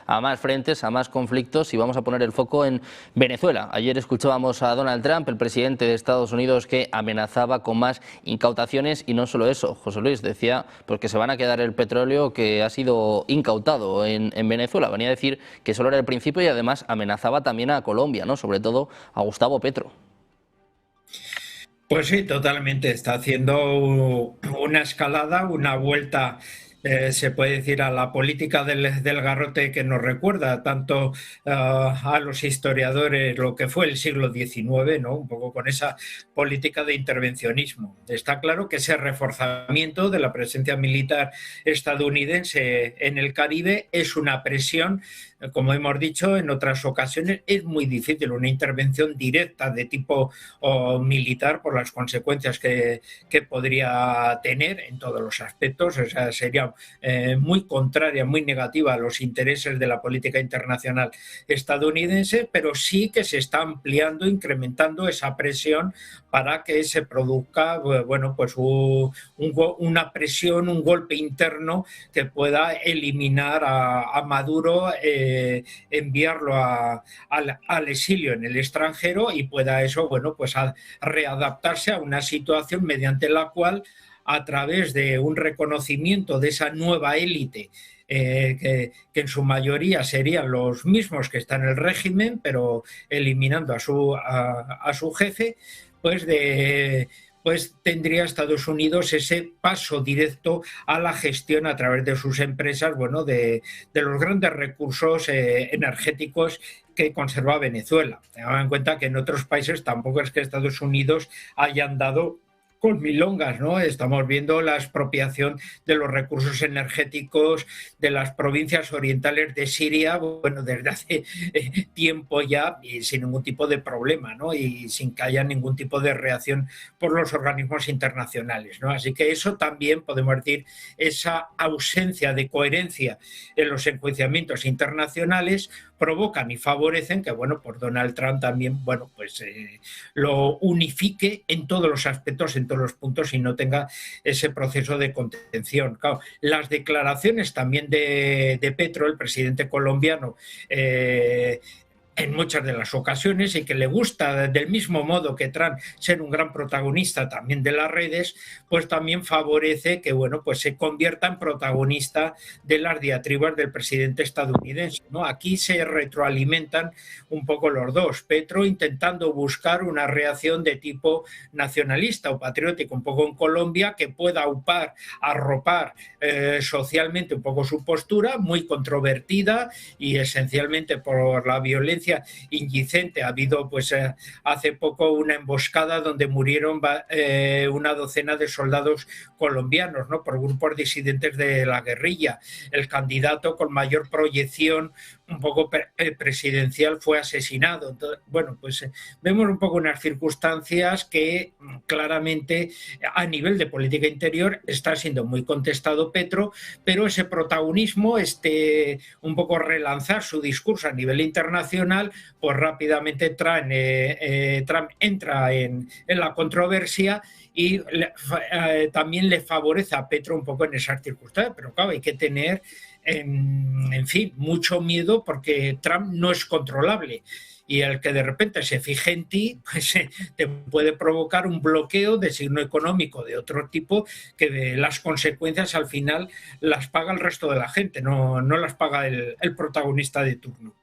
a más frentes, a más conflictos, y vamos a poner el foco en Venezuela. Ayer escuchábamos a Donald Trump, el presidente de Estados Unidos, que amenazaba con más incautaciones, y no solo eso, José Luis decía porque se van a quedar el petróleo que ha sido incautado en Venezuela. Venía a decir que solo era el principio y además amenazaba también a Colombia, ¿no? Sobre todo a Gustavo Petro. Pues sí, totalmente. Está haciendo una escalada, una vuelta, se puede decir, a la política del garrote que nos recuerda tanto a los historiadores lo que fue el siglo XIX, ¿no? Un poco con esa política de intervencionismo. Está claro que ese reforzamiento de la presencia militar estadounidense en el Caribe es una presión. Como hemos dicho en otras ocasiones, es muy difícil una intervención directa de tipo militar por las consecuencias que podría tener en todos los aspectos. O sea, sería muy contraria, muy negativa a los intereses de la política internacional estadounidense, pero sí que se está ampliando, incrementando esa presión para que se produzca, bueno, pues una presión, un golpe interno que pueda eliminar a Maduro, enviarlo al exilio en el extranjero, y pueda eso, bueno, pues a readaptarse a una situación mediante la cual, a través de un reconocimiento de esa nueva élite, que en su mayoría serían los mismos que están en el régimen, pero eliminando a su jefe, pues pues tendría Estados Unidos ese paso directo a la gestión a través de sus empresas, bueno, de los grandes recursos energéticos que conserva Venezuela. Tengan en cuenta que en otros países tampoco es que Estados Unidos hayan dado con milongas, ¿no? Estamos viendo la expropiación de los recursos energéticos de las provincias orientales de Siria, bueno, desde hace tiempo ya, y sin ningún tipo de problema, ¿no? Y sin que haya ningún tipo de reacción por los organismos internacionales, ¿no? Así que eso también podemos decir, esa ausencia de coherencia en los enjuiciamientos internacionales provocan y favorecen que, bueno, pues Donald Trump también, bueno, pues lo unifique en todos los aspectos, en todos los puntos, y no tenga ese proceso de contención. Claro, las declaraciones también de Petro, el presidente colombiano, en muchas de las ocasiones, y que le gusta, del mismo modo que Trump, ser un gran protagonista también de las redes, pues también favorece que, bueno, pues se convierta en protagonista de las diatribas del presidente estadounidense, ¿no? Aquí se retroalimentan un poco los dos. Petro intentando buscar una reacción de tipo nacionalista o patriótico, un poco en Colombia, que pueda arropar socialmente un poco su postura, muy controvertida y esencialmente por la violencia indicente. Ha habido, pues, hace poco una emboscada donde murieron una docena de soldados colombianos, ¿no? Por grupos disidentes de la guerrilla. El candidato con mayor proyección un poco presidencial fue asesinado. Entonces, bueno, pues vemos un poco unas circunstancias que claramente a nivel de política interior está siendo muy contestado Petro, pero ese protagonismo, un poco relanzar su discurso a nivel internacional, pues rápidamente Trump entra en la controversia, y también le favorece a Petro un poco en esas circunstancias. Pero claro, hay que tener, en fin, mucho miedo, porque Trump no es controlable, y el que de repente se fije en ti, pues te puede provocar un bloqueo de signo económico de otro tipo, que las consecuencias al final las paga el resto de la gente, no las paga el protagonista de turno.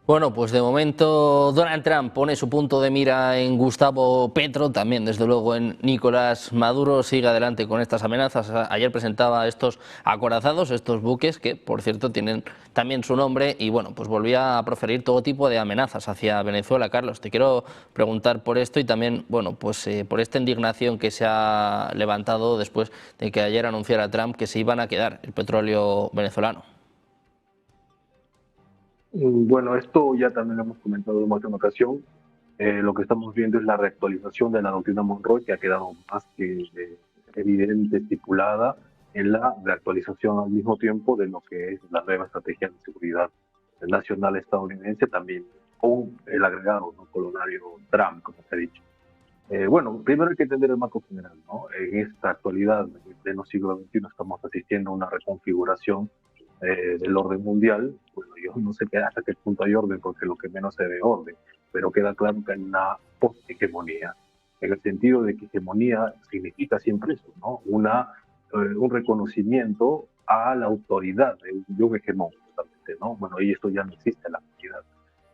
Bueno, pues de momento Donald Trump pone su punto de mira en Gustavo Petro, también desde luego en Nicolás Maduro. Sigue adelante con estas amenazas. Ayer presentaba estos acorazados, estos buques, que por cierto tienen también su nombre, y bueno, pues volvía a proferir todo tipo de amenazas hacia Venezuela. Carlos, te quiero preguntar por esto, y también, bueno, pues por esta indignación que se ha levantado después de que ayer anunciara Trump que se iban a quedar el petróleo venezolano. Bueno, esto ya también lo hemos comentado en más de una ocasión. Lo que estamos viendo es la reactualización de la doctrina Monroe, que ha quedado más que evidente, estipulada en la reactualización al mismo tiempo de lo que es la nueva estrategia de seguridad nacional estadounidense, también con el agregado, ¿no?, colonario Trump, como se ha dicho. Bueno, primero hay que entender el marco general, ¿no? En esta actualidad, en el siglo XXI, estamos asistiendo a una reconfiguración del orden mundial, bueno, yo no sé hasta qué punto hay orden, porque lo que menos se ve orden, pero queda claro que hay una post-hegemonía, en el sentido de que hegemonía significa siempre eso, ¿no? Un reconocimiento a la autoridad de un hegemón, justamente, ¿no? Bueno, y esto ya no existe en la actualidad,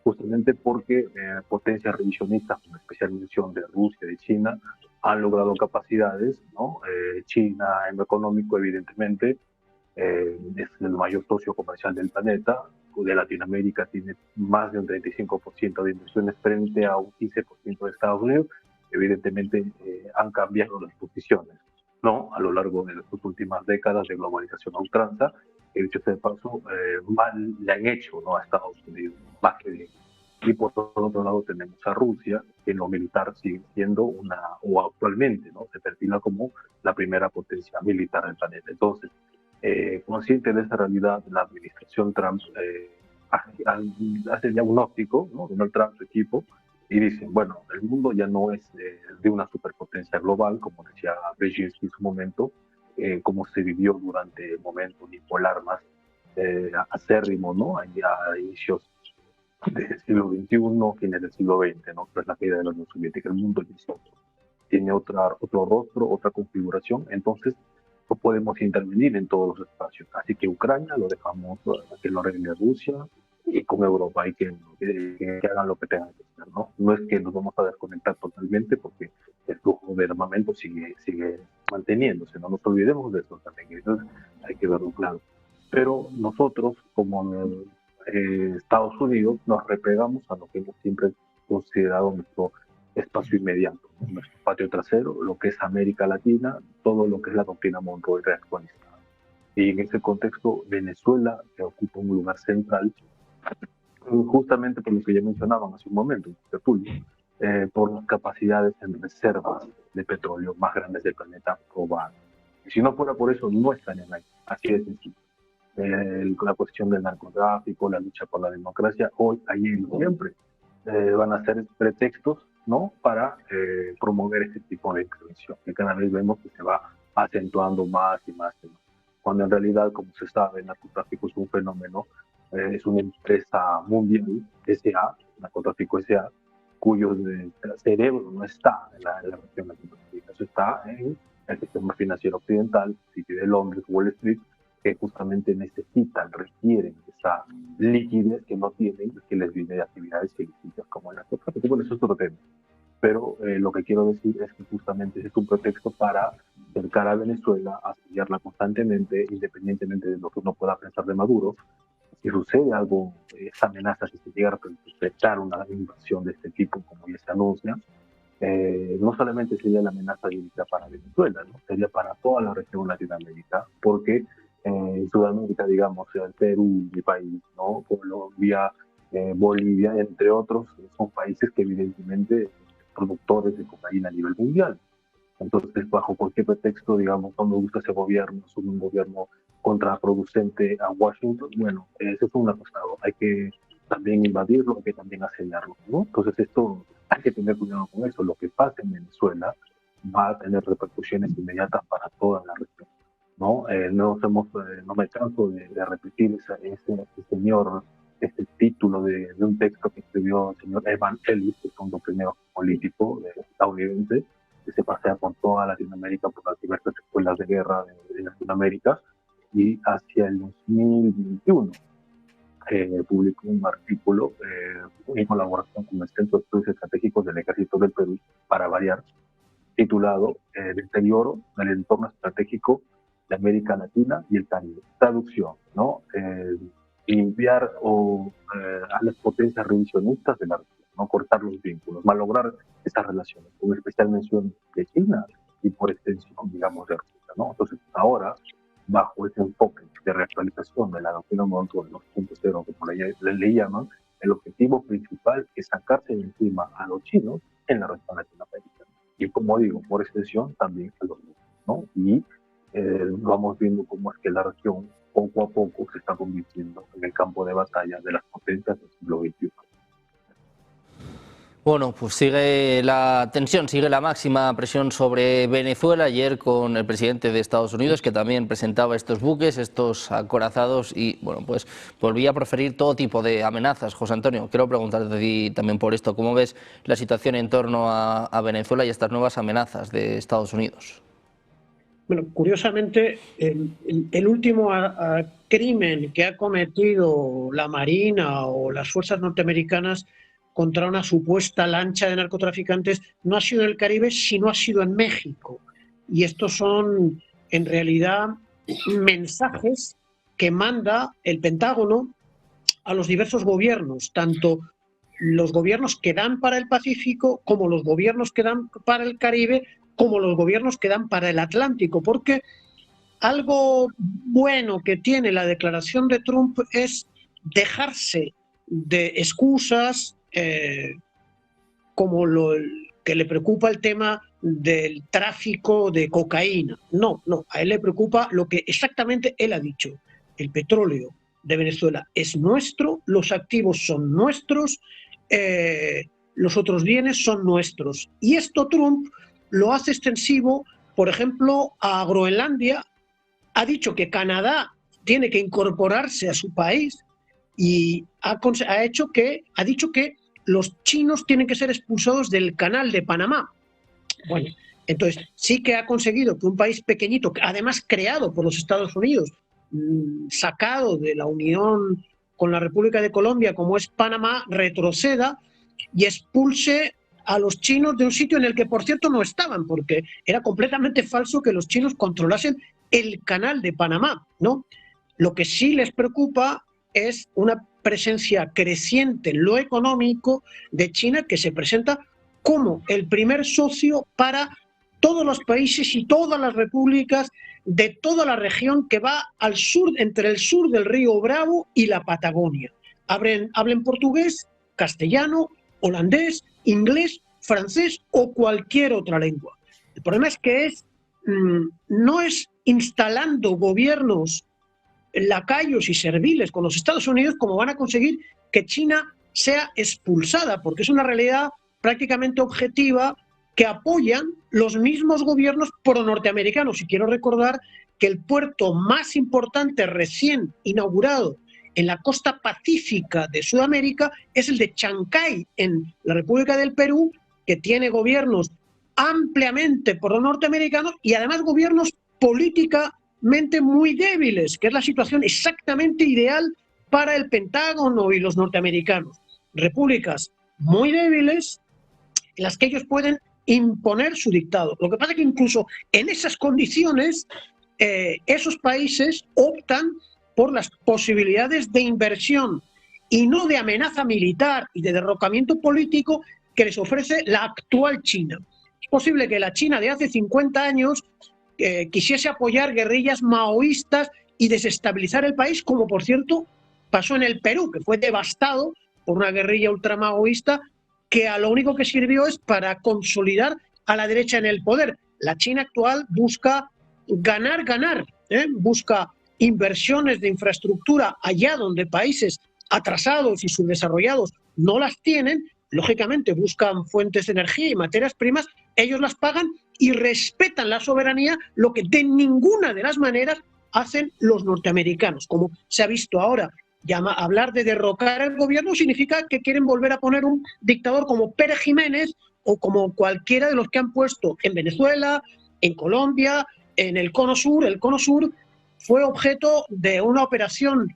justamente porque potencias revisionistas, con especial mención de Rusia y China, han logrado capacidades, ¿no? China en lo económico, evidentemente, es el mayor socio comercial del planeta. De Latinoamérica tiene más de un 35% de inversiones frente a un 15% de Estados Unidos. Evidentemente han cambiado las posiciones, ¿no? A lo largo de las últimas décadas de globalización a ultranza, que dicho sea de paso, mal le han hecho, ¿no?, a Estados Unidos, más que bien. Y por otro lado tenemos a Rusia, que en lo militar sigue siendo o actualmente, ¿no?, se perfila como la primera potencia militar del planeta. Entonces, consciente de esa realidad, la administración Trump hace diagnóstico, ¿no?, Donald Trump, su equipo, y dicen, bueno, el mundo ya no es de una superpotencia global, como decía Brzezinski en su momento, como se vivió durante el momento bipolar más acérrimo, ¿no?, allá a inicios del siglo XXI, fines del siglo XX, ¿no?, tras la caída de la Unión Soviética. El mundo tiene otro rostro, otra configuración, entonces no podemos intervenir en todos los espacios. Así que Ucrania lo dejamos que lo arregle Rusia, y con Europa hay que hagan lo que tengan que hacer, ¿no? No es que nos vamos a desconectar totalmente, porque el flujo de armamento sigue manteniéndose, no nos olvidemos de eso también, entonces hay que verlo claro. Pero nosotros, como Estados Unidos, nos replegamos a lo que hemos siempre considerado nuestro espacio inmediato, ¿no?, nuestro patio trasero, lo que es América Latina, todo lo que es la doctrina Monroe reactualizada. Y en ese contexto, Venezuela ocupa un lugar central, justamente por lo que ya mencionaban hace un momento, Tertulio, por las capacidades en reservas de petróleo más grandes del planeta probadas. Y si no fuera por eso, no estarían ahí. Así de sencillo. La cuestión del narcotráfico, la lucha por la democracia, hoy, ayer y siempre, van a ser pretextos, ¿no?, para promover este tipo de intervención, que cada vez vemos que se va acentuando más y más y más. Cuando en realidad, como se sabe, el narcotráfico es un fenómeno, es una empresa mundial, SA, narcotráfico SA, cuyo cerebro no está en la región latinoamericana, eso está en el sistema financiero occidental, City de Londres, Wall Street, que justamente necesitan, requieren esa liquidez que no tienen y que les viene de actividades ilícitas como el narcotráfico. Bueno, eso es otro tema. Pero lo que quiero decir es que justamente es un pretexto para acercar a Venezuela, apoyarla constantemente, independientemente de lo que uno pueda pensar de Maduro. Si sucede algo, esa amenaza, si se llega a perpetrar una invasión de este tipo, como ya se anuncia, no solamente sería la amenaza directa para Venezuela, ¿no?, sería para toda la región Latinoamérica, porque en Sudamérica, digamos, el Perú, mi país, ¿no?, Colombia, Bolivia, entre otros, son países que evidentemente productores de cocaína a nivel mundial. Entonces, bajo cualquier pretexto, digamos, no me gusta ese gobierno, es un gobierno contraproducente a Washington, bueno, eso es una cosa, hay que también invadirlo, hay que también asediarlo, ¿no? Entonces, esto hay que tener cuidado con eso. Lo que pasa en Venezuela va a tener repercusiones inmediatas para toda la región, ¿no? No me canso de repetir este título de un texto que escribió el señor Evan Ellis, que es un doctrinero político estadounidense, que se pasea por toda Latinoamérica, por las diversas escuelas de guerra de Latinoamérica, y hacia el 2021 publicó un artículo en colaboración con el Centro de Estudios Estratégicos del Ejército del Perú, para variar, titulado Deterioro del entorno estratégico de América Latina y el Caribe. Traducción, ¿no? Limpiar a las potencias revisionistas de la región, ¿no?, cortar los vínculos, malograr estas relaciones, con especial mención de China y por extensión, digamos, de Rusia, ¿no? Entonces, ahora, bajo ese enfoque de reactualización de la doctrina Monroe 2.0, como le llaman, el objetivo principal es sacarse de encima a los chinos en la región latinoamericana. Y como digo, por extensión también a los rusos, ¿no? Y vamos viendo cómo es que la región poco a poco se está convirtiendo en el campo de batalla de las potencias del siglo XXI. Bueno, pues sigue la tensión, sigue la máxima presión sobre Venezuela. Ayer con el presidente de Estados Unidos, que también presentaba estos buques, estos acorazados, y bueno, pues volvía a proferir todo tipo de amenazas. José Antonio, quiero preguntarte a ti también por esto. ¿Cómo ves la situación en torno a Venezuela y estas nuevas amenazas de Estados Unidos? Bueno, curiosamente, el último crimen que ha cometido la Marina o las fuerzas norteamericanas contra una supuesta lancha de narcotraficantes no ha sido en el Caribe, sino ha sido en México. Y estos son, en realidad, mensajes que manda el Pentágono a los diversos gobiernos, tanto los gobiernos que dan para el Pacífico, como los gobiernos que dan para el Caribe, como los gobiernos que dan para el Atlántico, porque algo bueno que tiene la declaración de Trump es dejarse de excusas, como lo que le preocupa el tema del tráfico de cocaína. No, a él le preocupa lo que exactamente él ha dicho. El petróleo de Venezuela es nuestro, los activos son nuestros, los otros bienes son nuestros. Y esto Trump lo hace extensivo, por ejemplo, a Groenlandia. Ha dicho que Canadá tiene que incorporarse a su país y ha dicho que los chinos tienen que ser expulsados del canal de Panamá. Bueno, entonces sí que ha conseguido que un país pequeñito, además creado por los Estados Unidos, sacado de la unión con la República de Colombia, como es Panamá, retroceda y expulse a los chinos de un sitio en el que, por cierto, no estaban, porque era completamente falso que los chinos controlasen el canal de Panamá, ¿no? Lo que sí les preocupa es una presencia creciente en lo económico de China, que se presenta como el primer socio para todos los países y todas las repúblicas de toda la región que va al sur, entre el sur del río Bravo y la Patagonia. Hablen portugués, castellano, holandés, inglés, francés o cualquier otra lengua. El problema es que no es instalando gobiernos lacayos y serviles con los Estados Unidos como van a conseguir que China sea expulsada, porque es una realidad prácticamente objetiva que apoyan los mismos gobiernos pro-norteamericanos. Y quiero recordar que el puerto más importante recién inaugurado en la costa pacífica de Sudamérica es el de Chancay, en la República del Perú, que tiene gobiernos ampliamente pro-norteamericanos y además gobiernos políticamente muy débiles, que es la situación exactamente ideal para el Pentágono y los norteamericanos. Repúblicas muy débiles en las que ellos pueden imponer su dictado. Lo que pasa es que incluso en esas condiciones esos países optan por las posibilidades de inversión y no de amenaza militar y de derrocamiento político que les ofrece la actual China. Es posible que la China de hace 50 años quisiese apoyar guerrillas maoístas y desestabilizar el país, como por cierto pasó en el Perú, que fue devastado por una guerrilla ultramaoísta que a lo único que sirvió es para consolidar a la derecha en el poder. La China actual busca ganar, busca inversiones de infraestructura allá donde países atrasados y subdesarrollados no las tienen. Lógicamente buscan fuentes de energía y materias primas, ellos las pagan y respetan la soberanía, lo que de ninguna de las maneras hacen los norteamericanos. Como se ha visto ahora, hablar de derrocar el gobierno significa que quieren volver a poner un dictador como Pérez Jiménez o como cualquiera de los que han puesto en Venezuela, en Colombia, en el Cono Sur. El Cono Sur fue objeto de una operación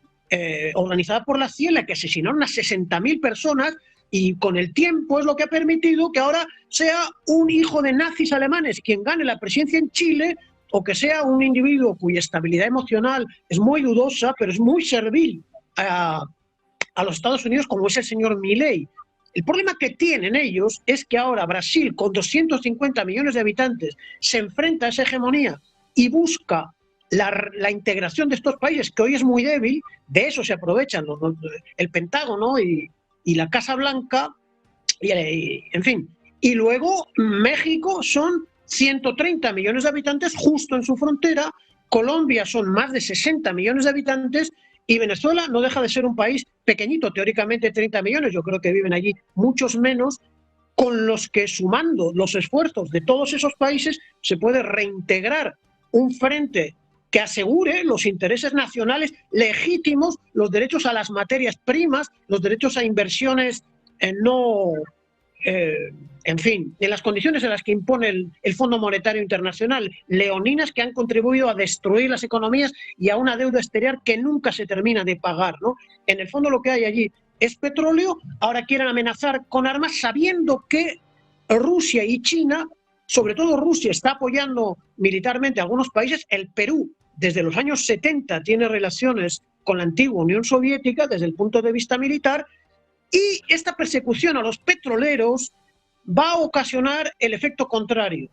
organizada por la CIA en la que asesinaron a 60.000 personas, y con el tiempo es lo que ha permitido que ahora sea un hijo de nazis alemanes quien gane la presidencia en Chile, o que sea un individuo cuya estabilidad emocional es muy dudosa, pero es muy servil a los Estados Unidos, como es el señor Milei. El problema que tienen ellos es que ahora Brasil, con 250 millones de habitantes, se enfrenta a esa hegemonía y busca la integración de estos países, que hoy es muy débil. De eso se aprovechan el Pentágono y la Casa Blanca, en fin. Y luego México son 130 millones de habitantes justo en su frontera, Colombia son más de 60 millones de habitantes, y Venezuela no deja de ser un país pequeñito, teóricamente 30 millones, yo creo que viven allí muchos menos, con los que, sumando los esfuerzos de todos esos países, se puede reintegrar un frente que asegure los intereses nacionales legítimos, los derechos a las materias primas, los derechos a inversiones en fin, en las condiciones en las que impone el Fondo Monetario Internacional, leoninas que han contribuido a destruir las economías y a una deuda exterior que nunca se termina de pagar, ¿no? En el fondo lo que hay allí es petróleo. Ahora quieren amenazar con armas sabiendo que Rusia y China, sobre todo Rusia, está apoyando militarmente a algunos países. El Perú, desde los años 70, tiene relaciones con la antigua Unión Soviética desde el punto de vista militar, y esta persecución a los petroleros va a ocasionar el efecto contrario.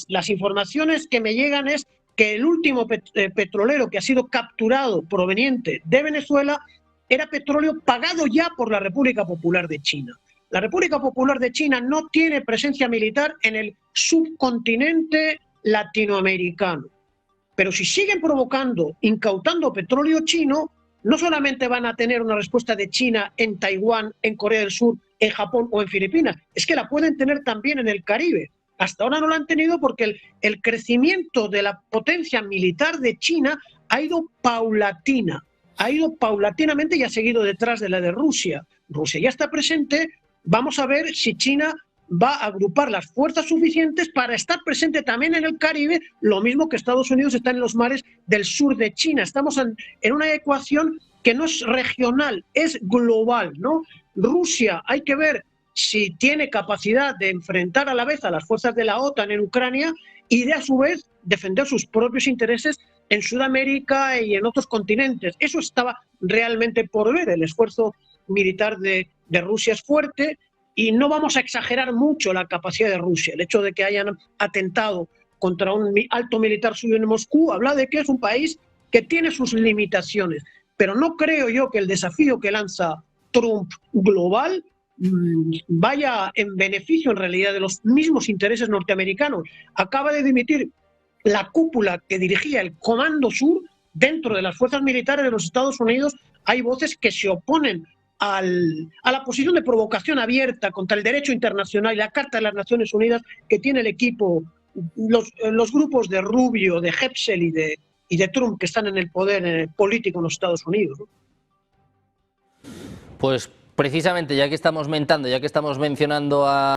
Las informaciones que me llegan es que el último petrolero que ha sido capturado proveniente de Venezuela era petróleo pagado ya por la República Popular de China. La República Popular de China no tiene presencia militar en el subcontinente latinoamericano. Pero si siguen provocando, incautando petróleo chino, no solamente van a tener una respuesta de China en Taiwán, en Corea del Sur, en Japón o en Filipinas, es que la pueden tener también en el Caribe. Hasta ahora no la han tenido porque el crecimiento de la potencia militar de China ha ido paulatinamente y ha seguido detrás de la de Rusia. Rusia ya está presente. Vamos a ver si China va a agrupar las fuerzas suficientes para estar presente también en el Caribe, lo mismo que Estados Unidos está en los mares del sur de China. Estamos en una ecuación que no es regional, es global, ¿no? Rusia, hay que ver si tiene capacidad de enfrentar a la vez a las fuerzas de la OTAN en Ucrania y de a su vez defender sus propios intereses en Sudamérica y en otros continentes. Eso estaba realmente por ver. El esfuerzo militar de Rusia es fuerte. Y no vamos a exagerar mucho la capacidad de Rusia. El hecho de que hayan atentado contra un alto militar suyo en Moscú habla de que es un país que tiene sus limitaciones. Pero no creo yo que el desafío que lanza Trump global vaya en beneficio en realidad de los mismos intereses norteamericanos. Acaba de dimitir la cúpula que dirigía el Comando Sur. Dentro de las fuerzas militares de los Estados Unidos hay voces que se oponen a la posición de provocación abierta contra el derecho internacional y la Carta de las Naciones Unidas que tiene el equipo, los grupos de Rubio, de Hepsel y de Trump, que están en el poder político en los Estados Unidos, ¿no? Pues precisamente, ya que estamos mencionando a